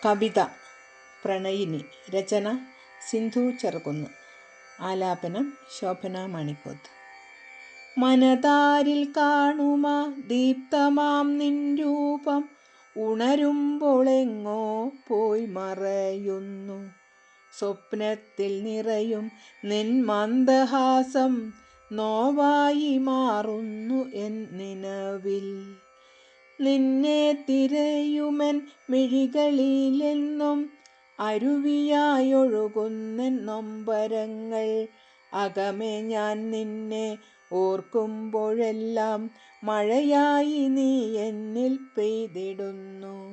കവിത പ്രണയിനി. രചന സിന്ധു ചെറുകുന്ന്. ആലാപനം ശോഭന മണിക്കോത്ത്. മനതാരിൽ കാണുമാ ദീപ്തമാം നിൻ രൂപം ഉണരുമ്പോളെങ്ങോ പോയി മറയുന്നു. സ്വപ്നത്തിൽ നിറയും നിൻ മന്ദഹാസം നോവായി മാറുന്നു എൻ നിലവിൽ. നിന്നെ തിരയുമെൻ മിഴികളിലെന്നും അരുവിയായൊഴുകുന്നെൻ നൊമ്പരങ്ങൾ. അകമേ ഞാൻ നിന്നെ ഓർക്കുമ്പോഴെല്ലാം മഴയായി നീ എന്നിൽ പെയ്തിടുന്നു.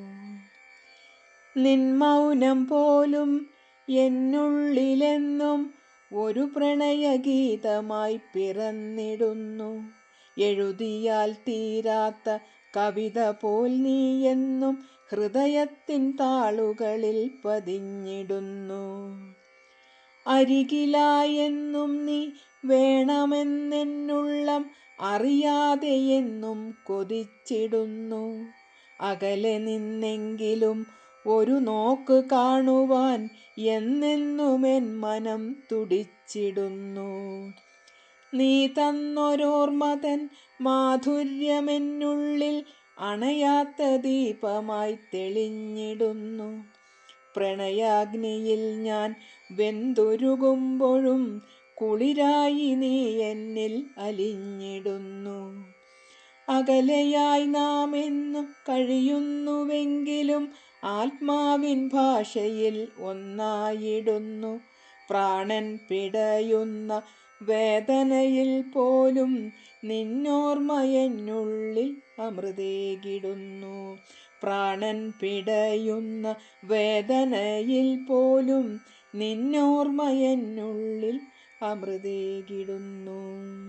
നിൻ മൗനം പോലും എന്നുള്ളിലെന്നും ഒരു പ്രണയഗീതമായി പിറന്നിടുന്നു. എഴുതിയാൽ തീരാത്ത കവിത പോൽ നീ എന്നും ഹൃദയത്തിൻ താളുകളിൽ പതിഞ്ഞിടുന്നു. അരികിലായെന്നും നീ വേണമെന്നെന്നുള്ളം അറിയാതെ എന്നും കൊതിച്ചിടുന്നു. അകലെ നിന്നെങ്കിലും ഒരു നോക്ക് കാണുവാൻ എന്നെന്നും എൻ മനം തുടിച്ചിടുന്നു. നീ തന്നൊരോർമ്മതൻ മാധുര്യമെന്നുള്ളിൽ അണയാത്ത ദീപമായി തെളിഞ്ഞിടുന്നു. പ്രണയാഗ്നിയിൽ ഞാൻ വെന്തുരുകുമ്പോഴും കുളിരായി നീ എന്നിൽ അലിഞ്ഞിടുന്നു. അകലെയായി നാം എന്നും കഴിയുന്നുവെങ്കിലും ആത്മാവിൻ ഭാഷയിൽ ഒന്നായിടുന്നു. പ്രാണൻ പിടയുന്ന വേദനയിൽ പോലും നിന്നോർമ്മ എന്നുള്ളിൽ അമൃതേകിടുന്നു. പ്രാണൻ പിടയുന്ന വേദനയിൽ പോലും നിന്നോർമ്മ എന്നുള്ളിൽ അമൃതേകിടുന്നു.